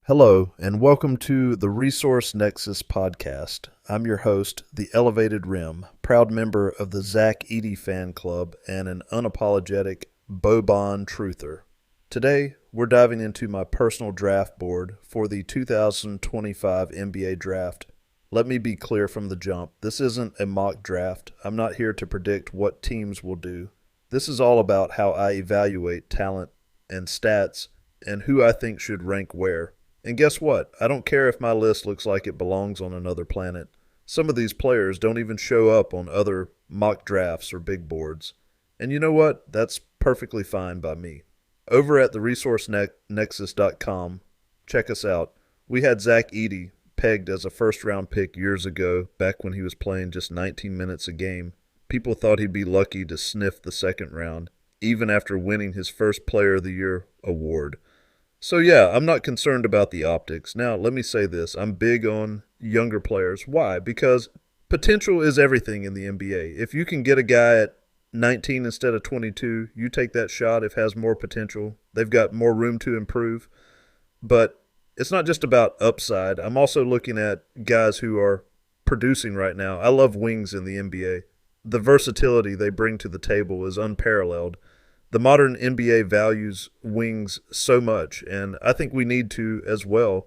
Hello, and welcome to the Resource Nexus podcast. I'm your host, the Elevated Rim, proud member of the Zach Eady fan club and an unapologetic Boban truther. Today, we're diving into my personal draft board for the 2025 NBA draft. Let me be clear from the jump. This isn't a mock draft. I'm not here to predict what teams will do. This is all about how I evaluate talent and stats and who I think should rank where. And guess what? I don't care if my list looks like it belongs on another planet. Some of these players don't even show up on other mock drafts or big boards. And you know what? That's perfectly fine by me. Over at theresourcenexus.com, check us out. We had Zach Eady pegged as a first-round pick years ago, back when he was playing just 19 minutes a game. People thought he'd be lucky to sniff the second round, even after winning his first Player of the Year award. So yeah, I'm not concerned about the optics. Now, let me say this. I'm big on younger players. Why? Because potential is everything in the NBA. If you can get a guy at 19 instead of 22, you take that shot if has more potential. They've got more room to improve. But it's not just about upside. I'm also looking at guys who are producing right now. I love wings in the NBA. The versatility they bring to the table is unparalleled. The modern NBA values wings so much, and I think we need to as well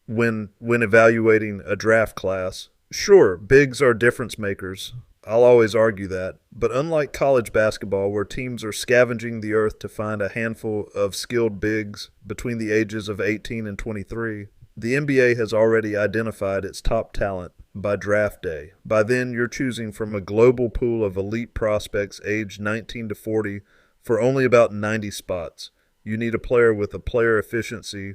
when evaluating a draft class. Sure, bigs are difference makers. I'll always argue that. But unlike college basketball, where teams are scavenging the earth to find a handful of skilled bigs between the ages of 18 and 23, the NBA has already identified its top talent by draft day. By then, you're choosing from a global pool of elite prospects aged 19 to 40 for only about 90 spots. You need a player with a player efficiency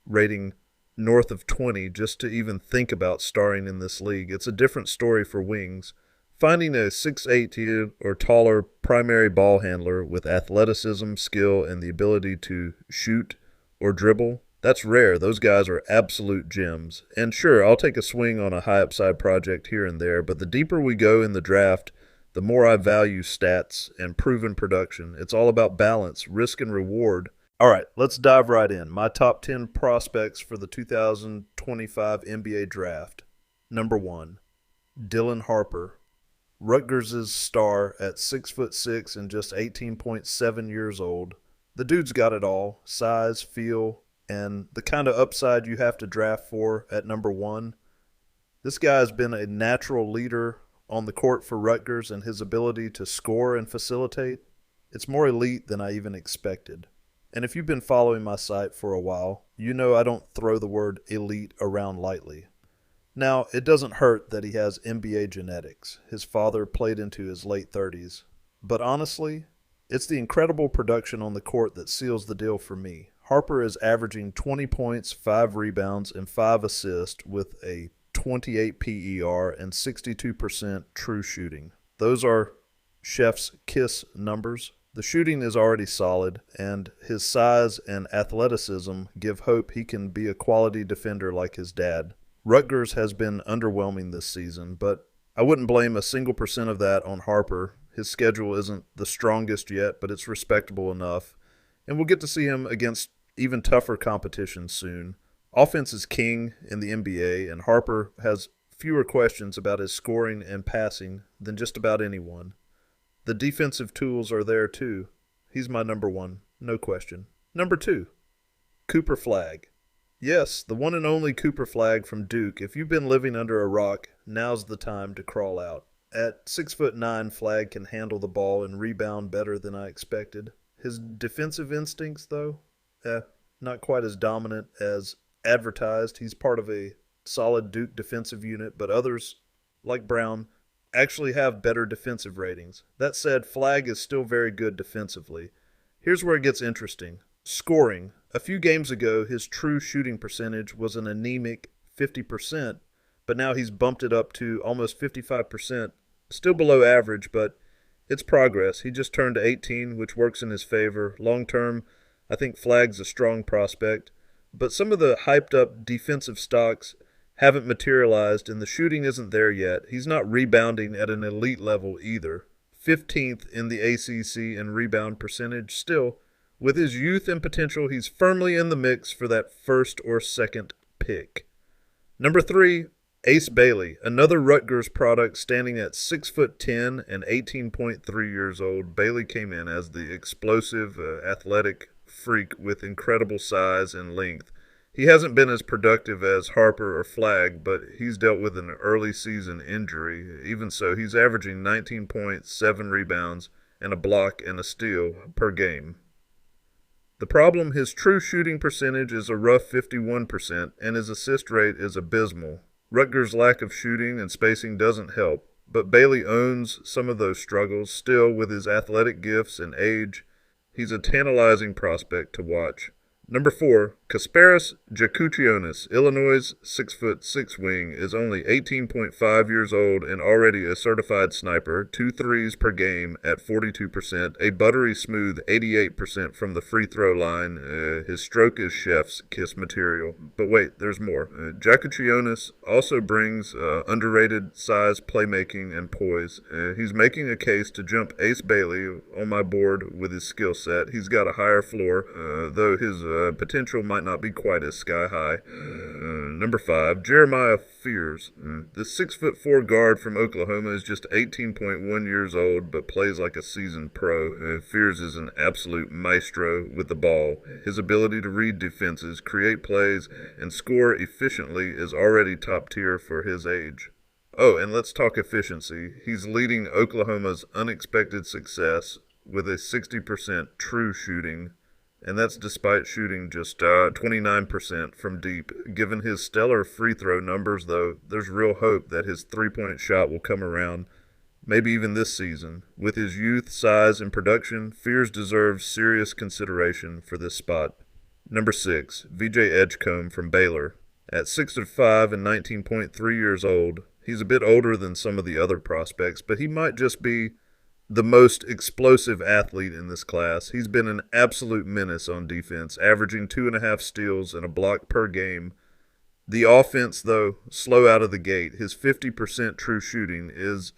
rating north of 20 just to even think about starring in this league. It's a different story for wings. Finding a 6'8" or taller primary ball handler with athleticism, skill, and the ability to shoot or dribble, that's rare. Those guys are absolute gems. And sure, I'll take a swing on a high upside project here and there, but the deeper we go in the draft, the more I value stats and proven production. It's all about balance, risk, and reward. All right, let's dive right in. My top 10 prospects for the 2025 NBA Draft. Number 1, Dylan Harper. Rutgers' star at 6'6" and just 18.7 years old. The dude's got it all: size, feel, and the kind of upside you have to draft for at number 1. This guy has been a natural leader on the court for Rutgers, and his ability to score and facilitate, it's more elite than I even expected. And if you've been following my site for a while, you know I don't throw the word elite around lightly. Now, it doesn't hurt that he has NBA genetics. His father played into his late 30s. But honestly, it's the incredible production on the court that seals the deal for me. Harper is averaging 20 points, 5 rebounds, and 5 assists with a 28 PER and 62% true shooting. Those are chef's kiss numbers. The shooting is already solid, and his size and athleticism give hope he can be a quality defender like his dad. Rutgers has been underwhelming this season, but I wouldn't blame a single percent of that on Harper. His schedule isn't the strongest yet, but it's respectable enough, and we'll get to see him against even tougher competition soon. Offense is king in the NBA, and Harper has fewer questions about his scoring and passing than just about anyone. The defensive tools are there too. He's my number 1, no question. Number 2, Cooper Flagg. Yes, the one and only Cooper Flagg from Duke. If you've been living under a rock, now's the time to crawl out. At 6'9", Flagg can handle the ball and rebound better than I expected. His defensive instincts, though, not quite as dominant as advertised. He's part of a solid Duke defensive unit, but others, like Brown, actually have better defensive ratings. That said, Flagg is still very good defensively. Here's where it gets interesting. Scoring. A few games ago, his true shooting percentage was an anemic 50%, but now he's bumped it up to almost 55%. Still below average, but it's progress. He just turned 18, which works in his favor. Long term, I think Flagg's a strong prospect. But some of the hyped-up defensive stocks haven't materialized, and the shooting isn't there yet. He's not rebounding at an elite level either. 15th in the ACC in rebound percentage. Still, With his youth and potential, he's firmly in the mix for that first or second pick. Number 3, Ace Bailey, another Rutgers product standing at 6'10" and 18.3 years old. Bailey came in as the explosive, athletic freak with incredible size and length. He hasn't been as productive as Harper or Flagg, but he's dealt with an early season injury. Even so, he's averaging 19.7 rebounds and a block and a steal per game. The problem, his true shooting percentage is a rough 51%, and his assist rate is abysmal. Rutgers' lack of shooting and spacing doesn't help, but Bailey owns some of those struggles. Still, with his athletic gifts and age, he's a tantalizing prospect to watch. Number 4, Kasparas Jakutionis, Illinois' 6'6" wing, is only 18.5 years old and already a certified sniper, 2 threes per game at 42%, a buttery smooth 88% from the free throw line. His stroke is chef's kiss material. But wait, there's more. Jakutionis also brings underrated size, playmaking, and poise. He's making a case to jump Ace Bailey on my board with his skill set. He's got a higher floor, though his potential might not be quite as sky high. Number 5, Jeremiah Fears. The 6'4" guard from Oklahoma is just 18.1 years old, but plays like a seasoned pro. Fears is an absolute maestro with the ball. His ability to read defenses, create plays, and score efficiently is already top tier for his age. Oh, and let's talk efficiency. He's leading Oklahoma's unexpected success with a 60% true shooting, and that's despite shooting just 29% from deep. Given his stellar free throw numbers, though, there's real hope that his three-point shot will come around, maybe even this season. With his youth, size, and production, Fears deserves serious consideration for this spot. Number 6, VJ Edgecombe from Baylor. At 6'5" and 19.3 years old, he's a bit older than some of the other prospects, but he might just be the most explosive athlete in this class. He's been an absolute menace on defense, averaging 2.5 steals and a block per game. The offense, though, slow out of the gate. His 50% true shooting is,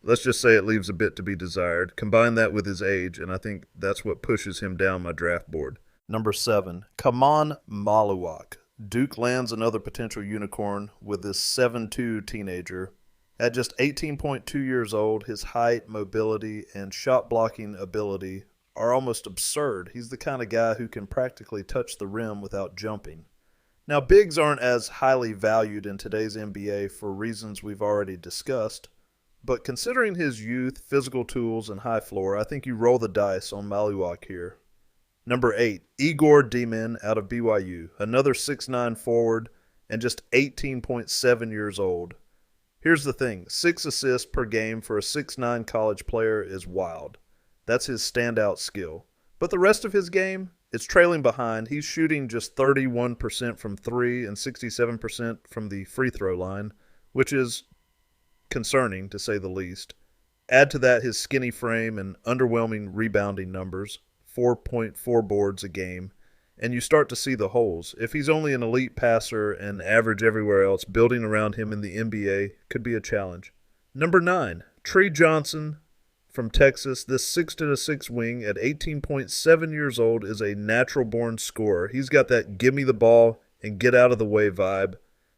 let's just say, it leaves a bit to be desired. Combine that with his age, and I think that's what pushes him down my draft board. Number 7, Kaman Maluak. Duke lands another potential unicorn with this 7'2" teenager. At just 18.2 years old, his height, mobility, and shot-blocking ability are almost absurd. He's the kind of guy who can practically touch the rim without jumping. Now, bigs aren't as highly valued in today's NBA for reasons we've already discussed, but considering his youth, physical tools, and high floor, I think you roll the dice on Maluak here. Number 8, Igor Demin out of BYU, another 6'9" forward and just 18.7 years old. Here's the thing, 6 assists per game for a 6'9" college player is wild. That's his standout skill. But the rest of his game, it's trailing behind. He's shooting just 31% from 3 and 67% from the free throw line, which is concerning to say the least. Add to that his skinny frame and underwhelming rebounding numbers, 4.4 boards a game, and you start to see the holes. If he's only an elite passer and average everywhere else, building around him in the NBA could be a challenge. Number 9, Tree Johnson from Texas. This 6'6" wing at 18.7 years old is a natural-born scorer. He's got that give-me the ball and get-out-of-the-way vibe.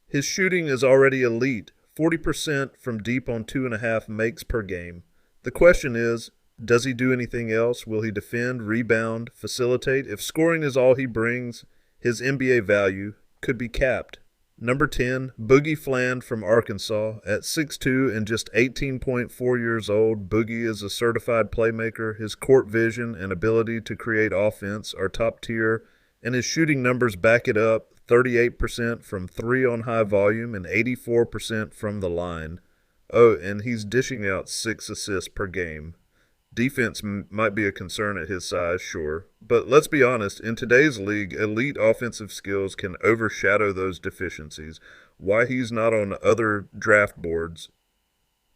His shooting is already elite, 40% from deep on 2.5 makes per game. The question is, does he do anything else? Will he defend, rebound, facilitate? If scoring is all he brings, his NBA value could be capped. Number 10, Boogie Fland from Arkansas. At 6'2" and just 18.4 years old, Boogie is a certified playmaker. His court vision and ability to create offense are top tier, and his shooting numbers back it up, 38% from 3 on high volume and 84% from the line. Oh, and he's dishing out 6 assists per game. Defense might be a concern at his size, sure. But let's be honest, in today's league, elite offensive skills can overshadow those deficiencies. Why he's not on other draft boards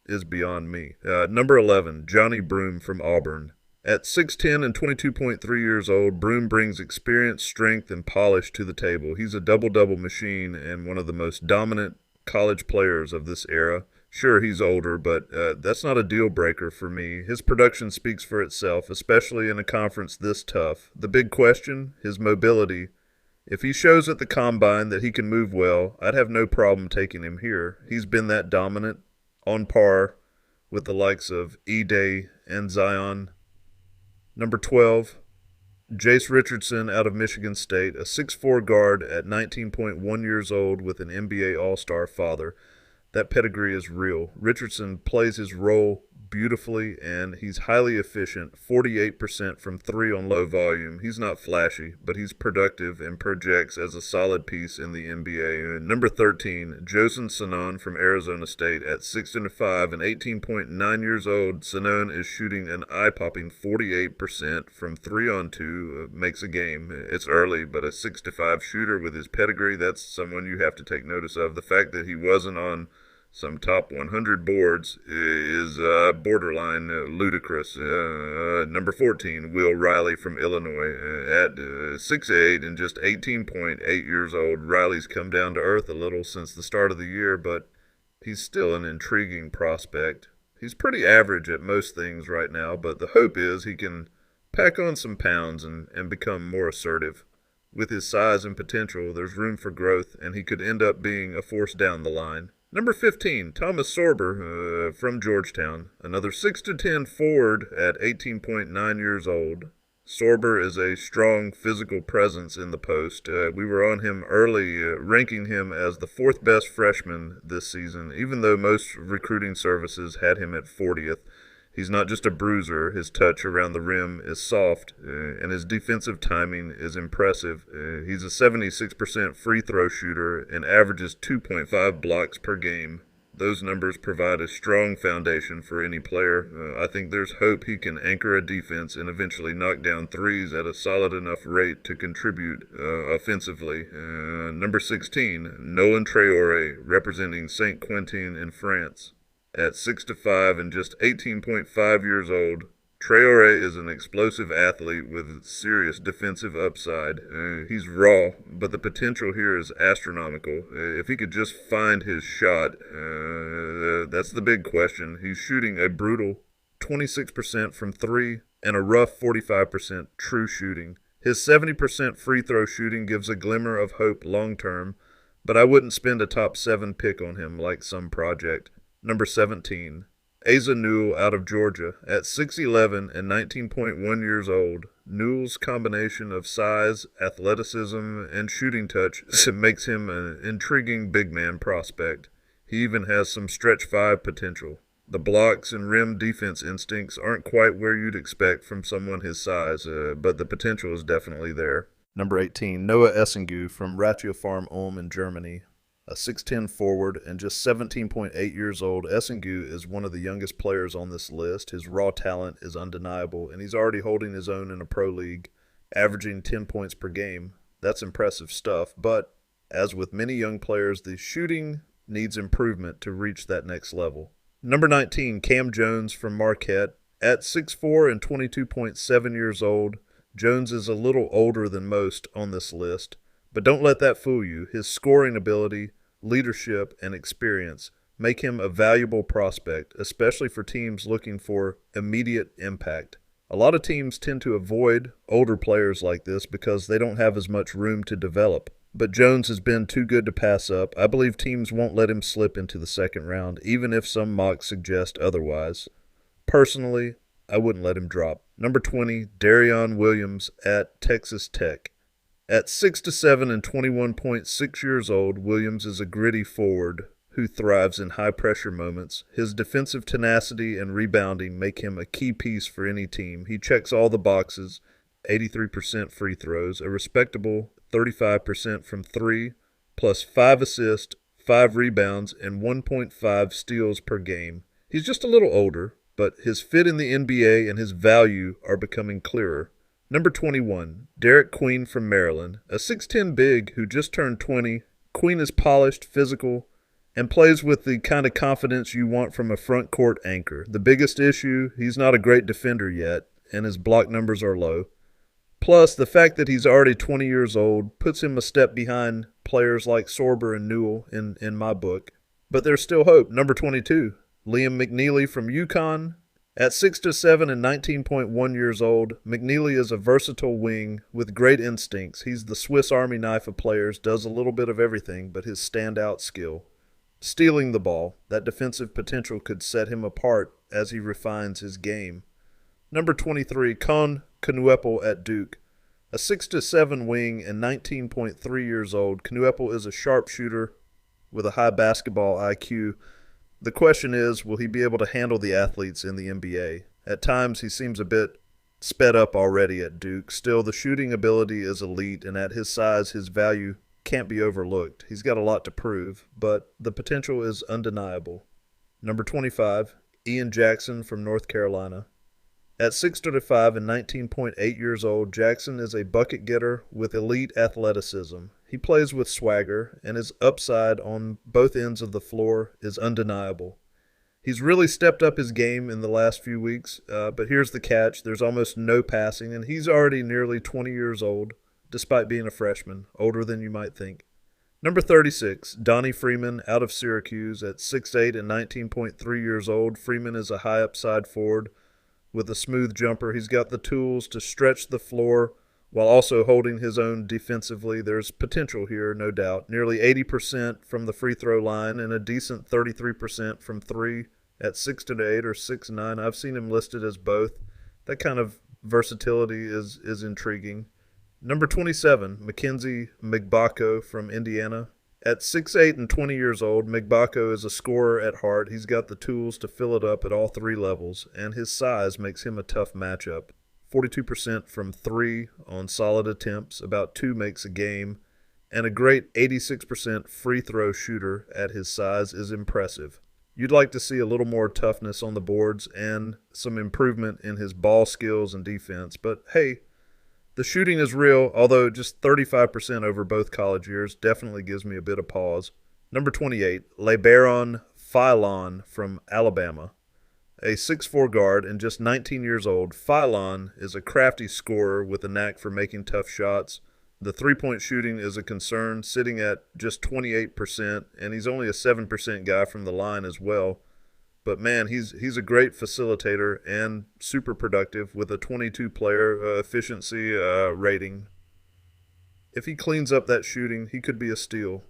is beyond me. Number 11, Johnny Broome from Auburn. At 6'10" and 22.3 years old, Broome brings experience, strength, and polish to the table. He's a double-double machine and one of the most dominant college players of this era. Sure, he's older, but that's not a deal breaker for me. His production speaks for itself, especially in a conference this tough. The big question, his mobility. If he shows at the combine that he can move well, I'd have no problem taking him here. He's been that dominant, on par with the likes of E-Day and Zion. Number 12, Jace Richardson out of Michigan State, a 6'4 guard at 19.1 years old with an NBA All-Star father. That pedigree is real. Richardson plays his role beautifully, and he's highly efficient, 48% from three on low volume. He's not flashy, but he's productive and projects as a solid piece in the NBA. And number 13, Josen Sanon from Arizona State at 6'5" and 18.9 years old. Sanon is shooting an eye-popping 48% from 3 on 2, makes a game. It's early, but a 6'5" shooter with his pedigree, that's someone you have to take notice of. The fact that he wasn't on some top 100 boards is borderline ludicrous. Number 14, Will Riley from Illinois at 6'8" and just 18.8 years old. Riley's come down to earth a little since the start of the year, but he's still an intriguing prospect. He's pretty average at most things right now, but the hope is he can pack on some pounds and become more assertive. With his size and potential, there's room for growth, and he could end up being a force down the line. Number 15, Thomas Sorber from Georgetown, another 6'10" forward at 18.9 years old. Sorber is a strong physical presence in the post. We were on him early, ranking him as the fourth best freshman this season, even though most recruiting services had him at 40th. He's not just a bruiser. His touch around the rim is soft, and his defensive timing is impressive. He's a 76% free throw shooter and averages 2.5 blocks per game. Those numbers provide a strong foundation for any player. I think there's hope he can anchor a defense and eventually knock down threes at a solid enough rate to contribute offensively. Number 16, Nolan Traore, representing Saint Quentin in France. At 6'5" and just 18.5 years old, Traore is an explosive athlete with serious defensive upside. He's raw, but the potential here is astronomical. If he could just find his shot, that's the big question. He's shooting a brutal 26% from 3 and a rough 45% true shooting. His 70% free throw shooting gives a glimmer of hope long term, but I wouldn't spend a top 7 pick on him like some project. Number 17, Asa Newell out of Georgia. At 6'11" and 19.1 years old, Newell's combination of size, athleticism, and shooting touch makes him an intriguing big man prospect. He even has some stretch 5 potential. The blocks and rim defense instincts aren't quite where you'd expect from someone his size, but the potential is definitely there. Number 18, Noah Essengu from Ratio Farm Ulm in Germany. A 6'10" forward and just 17.8 years old, Essengu is one of the youngest players on this list. His raw talent is undeniable, and he's already holding his own in a pro league, averaging 10 points per game. That's impressive stuff, but as with many young players, the shooting needs improvement to reach that next level. Number 19, Cam Jones from Marquette. At 6'4" and 22.7 years old, Jones is a little older than most on this list, but don't let that fool you. His scoring ability, leadership, and experience make him a valuable prospect, especially for teams looking for immediate impact. A lot of teams tend to avoid older players like this because they don't have as much room to develop. But Jones has been too good to pass up. I believe teams won't let him slip into the second round, even if some mocks suggest otherwise. Personally, I wouldn't let him drop. Number 20, Darion Williams at Texas Tech. At 6'7" and 21.6 years old, Williams is a gritty forward who thrives in high-pressure moments. His defensive tenacity and rebounding make him a key piece for any team. He checks all the boxes, 83% free throws, a respectable 35% from 3, plus 5 assists, 5 rebounds, and 1.5 steals per game. He's just a little older, but his fit in the NBA and his value are becoming clearer. Number 21, Derek Queen from Maryland, a 6'10" big who just turned 20. Queen is polished, physical, and plays with the kind of confidence you want from a front court anchor. The biggest issue, he's not a great defender yet, and his block numbers are low. Plus, the fact that he's already 20 years old puts him a step behind players like Sorber and Newell in my book. But there's still hope. Number 22, Liam McNeely from UConn. At 6'7" and 19.1 years old, McNeely is a versatile wing with great instincts. He's the Swiss Army knife of players, does a little bit of everything, but his standout skill, stealing the ball, that defensive potential could set him apart as he refines his game. Number 23, Con Knueppel at Duke. A 6'7" wing and 19.3 years old, Knueppel is a sharpshooter with a high basketball IQ. The question is, will he be able to handle the athletes in the NBA? At times, he seems a bit sped up already at Duke. Still, the shooting ability is elite, and at his size, his value can't be overlooked. He's got a lot to prove, but the potential is undeniable. Number 25, Ian Jackson from North Carolina. At 6'5" and 19.8 years old, Jackson is a bucket getter with elite athleticism. He plays with swagger, and his upside on both ends of the floor is undeniable. He's really stepped up his game in the last few weeks, but here's the catch. There's almost no passing, and he's already nearly 20 years old, despite being a freshman, older than you might think. Number 36, Donnie Freeman out of Syracuse. At 6'8" and 19.3 years old, Freeman is a high upside forward with a smooth jumper. He's got the tools to stretch the floor while also holding his own defensively. There's potential here, no doubt. Nearly 80% from the free throw line and a decent 33% from three at 6'8" or 6'9". I've seen him listed as both. That kind of versatility is intriguing. Number 27, Mackenzie Mgbako from Indiana. At 6'8" and 20 years old, Mgbako is a scorer at heart. He's got the tools to fill it up at all three levels, and his size makes him a tough matchup. 42% from three on solid attempts, about 2 makes a game, and a great 86% free throw shooter at his size is impressive. You'd like to see a little more toughness on the boards and some improvement in his ball skills and defense, but hey, the shooting is real, although just 35% over both college years definitely gives me a bit of pause. Number 28, LeBaron Philon from Alabama. A 6'4" guard and just 19 years old, Philon is a crafty scorer with a knack for making tough shots. The three-point shooting is a concern, sitting at just 28%, and he's only a 7% guy from the line as well. But man, he's a great facilitator and super productive with a 22-player efficiency rating. If he cleans up that shooting, he could be a steal.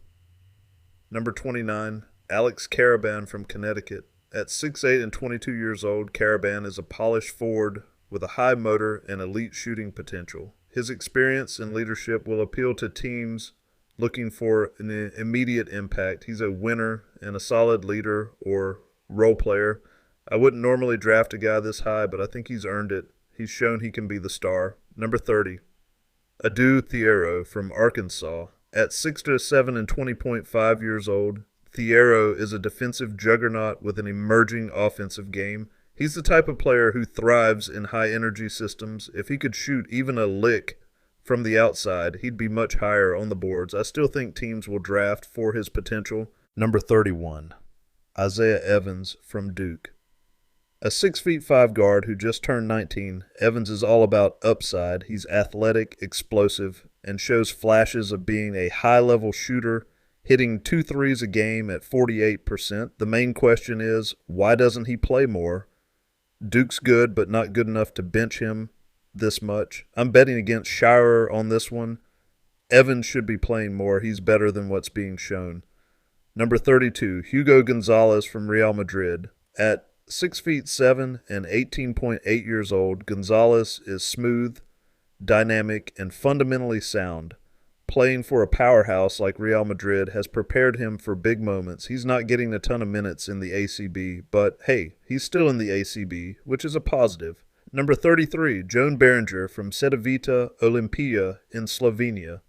Number 29, Alex Caravan from Connecticut. At 6'8" and 22 years old, Caravan is a polished forward with a high motor and elite shooting potential. His experience and leadership will appeal to teams looking for an immediate impact. He's a winner and a solid leader or role player. I wouldn't normally draft a guy this high, but I think he's earned it. He's shown he can be the star. Number 30, Adu Thiero from Arkansas. At 6'7" and 20.5 years old, Thiero is a defensive juggernaut with an emerging offensive game. He's the type of player who thrives in high-energy systems. If he could shoot even a lick from the outside, he'd be much higher on the boards. I still think teams will draft for his potential. Number 31, Isaiah Evans from Duke. A 6'5" guard who just turned 19, Evans is all about upside. He's athletic, explosive, and shows flashes of being a high-level shooter, hitting 2 threes a game at 48%. The main question is, why doesn't he play more? Duke's good, but not good enough to bench him this much. I'm betting against Shirer on this one. Evans should be playing more. He's better than what's being shown. Number 32, Hugo Gonzalez from Real Madrid. At 6'7" and 18.8 years old, Gonzalez is smooth, dynamic, and fundamentally sound. Playing for a powerhouse like Real Madrid has prepared him for big moments. He's not getting a ton of minutes in the ACB, but hey, he's still in the ACB, which is a positive. Number 33, Joan Berenger from Cedevita Olimpija in Slovenia.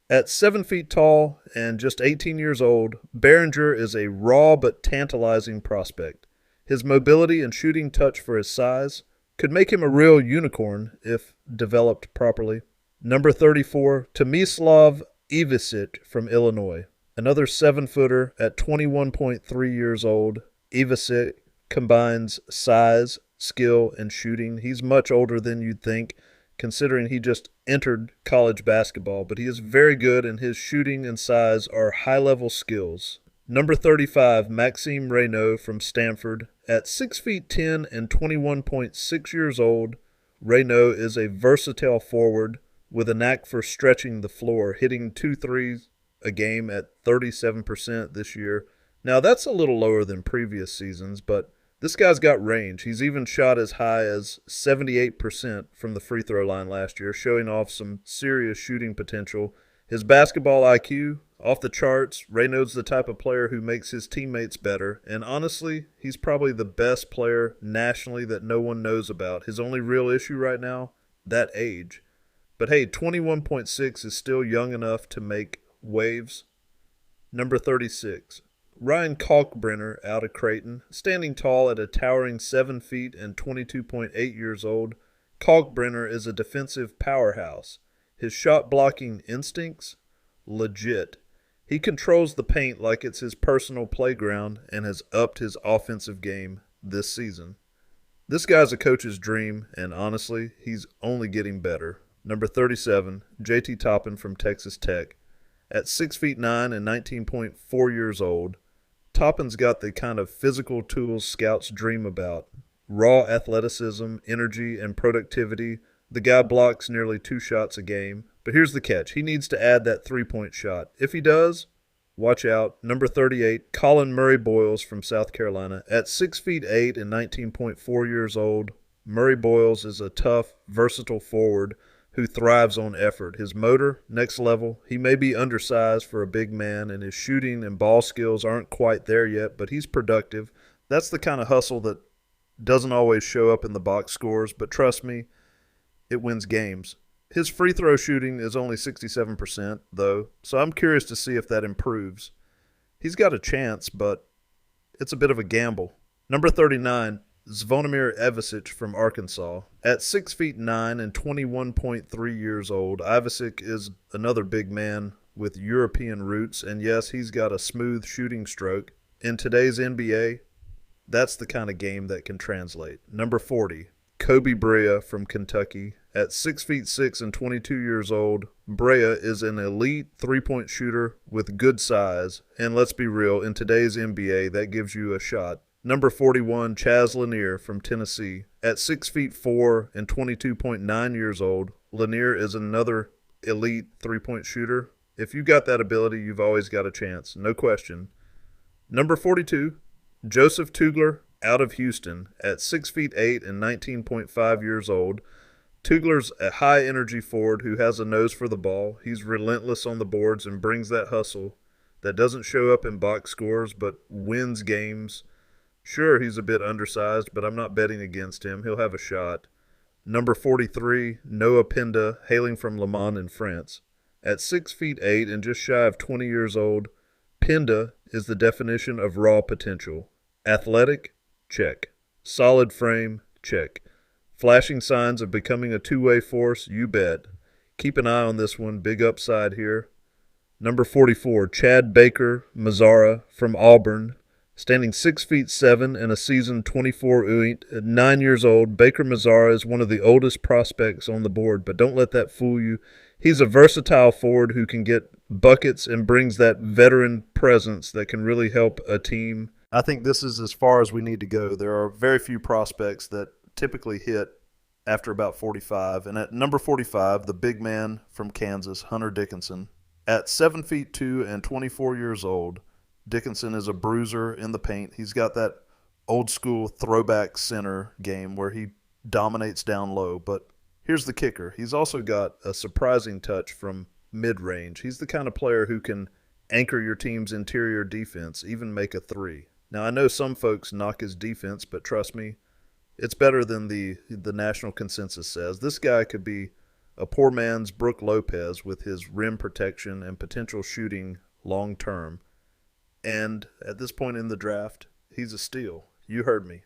At 7 feet tall and just 18 years old, Berenger is a raw but tantalizing prospect. His mobility and shooting touch for his size could make him a real unicorn if developed properly. Number 34, Tomislav Ivisic from Illinois. Another 7-footer at 21.3 years old. Ivisic combines size, skill, and shooting. He's much older than you'd think, considering he just entered college basketball, but he is very good and his shooting and size are high-level skills. Number 35, Maxime Reynaud from Stanford. At 6 feet 10 and 21.6 years old, Reynaud is a versatile forward with a knack for stretching the floor, hitting 2 threes a game at 37% this year. Now, that's a little lower than previous seasons, but this guy's got range. He's even shot as high as 78% from the free throw line last year, showing off some serious shooting potential. His basketball IQ, off the charts. Reynaud's the type of player who makes his teammates better, and honestly, he's probably the best player nationally that no one knows about. His only real issue right now, that age. But hey, 21.6 is still young enough to make waves. Number 36, Ryan Kalkbrenner out of Creighton. Standing tall at a towering 7 feet and 22.8 years old, Kalkbrenner is a defensive powerhouse. His shot-blocking instincts? Legit. He controls the paint like it's his personal playground and has upped his offensive game this season. This guy's a coach's dream, and honestly, he's only getting better. Number 37, JT Toppin from Texas Tech. At 6 feet 9 and 19.4 years old, Toppin's got the kind of physical tools scouts dream about. Raw athleticism, energy, and productivity. The guy blocks nearly 2 shots a game. But here's the catch. He needs to add that three-point shot. If he does, watch out. Number 38, Colin Murray Boyles from South Carolina. At 6 feet 8 and 19.4 years old, Murray Boyles is a tough, versatile forward who thrives on effort. His motor, next level. He may be undersized for a big man, and his shooting and ball skills aren't quite there yet, but he's productive. That's the kind of hustle that doesn't always show up in the box scores, but trust me, it wins games. His free throw shooting is only 67%, though, so I'm curious to see if that improves. He's got a chance, but it's a bit of a gamble. Number 39, Zvonimir Ivisic from Arkansas. At 6 feet 9 and 21.3 years old, Ivisic is another big man with European roots, and yes, he's got a smooth shooting stroke. In today's NBA, that's the kind of game that can translate. Number 40, Kobe Brea from Kentucky. At 6 feet 6 and 22 years old, Brea is an elite three-point shooter with good size, and let's be real, in today's NBA, that gives you a shot. Number 41, Chaz Lanier from Tennessee. At 6 feet 4 and 22.9 years old, Lanier is another elite three-point shooter. If you got that ability, you've always got a chance, no question. Number 42, Joseph Tugler out of Houston. At 6 feet 8 and 19.5 years old, Tugler's a high-energy forward who has a nose for the ball. He's relentless on the boards and brings that hustle that doesn't show up in box scores but wins games. Sure, he's a bit undersized, but I'm not betting against him. He'll have a shot. Number 43, Noah Pinda, hailing from Le Mans in France. At 6 feet 8 and just shy of 20 years old, Pinda is the definition of raw potential. Athletic? Check. Solid frame? Check. Flashing signs of becoming a two-way force? You bet. Keep an eye on this one. Big upside here. Number 44, Chad Baker Mazzara from Auburn. Standing 6 feet 7 and a seasoned 24 oint. At 9 years old, Baker Mazzara is one of the oldest prospects on the board, but don't let that fool you. He's a versatile forward who can get buckets and brings that veteran presence that can really help a team. I think this is as far as we need to go. There are very few prospects that typically hit after about 45. And at number 45, the big man from Kansas, Hunter Dickinson. At 7 feet 2 and 24 years old, Dickinson is a bruiser in the paint. He's got that old school throwback center game where he dominates down low. But here's the kicker. He's also got a surprising touch from mid-range. He's the kind of player who can anchor your team's interior defense, even make a three. Now, I know some folks knock his defense, but trust me, it's better than the national consensus says. This guy could be a poor man's Brook Lopez with his rim protection and potential shooting long term. And at this point in the draft, he's a steal. You heard me.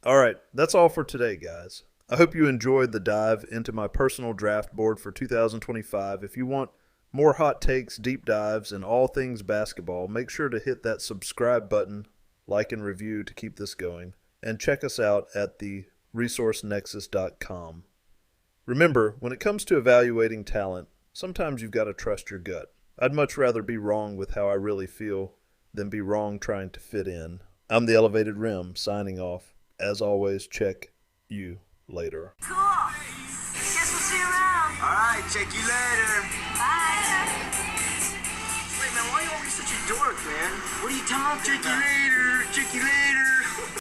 All right, that's all for today, guys. I hope you enjoyed the dive into my personal draft board for 2025. If you want more hot takes, deep dives, and all things basketball, make sure to hit that subscribe button, like and review to keep this going, and check us out at the resourcenexus.com. Remember, when it comes to evaluating talent, sometimes you've got to trust your gut. I'd much rather be wrong with how I really feel than be wrong trying to fit in. I'm the Elevated Rim, signing off. As always, check you later. Cool. Guess we'll see you around. All right, check you later. Bye. Wait, man, why are you always such a dork, man? What are you talking about? Check you later. Check you later.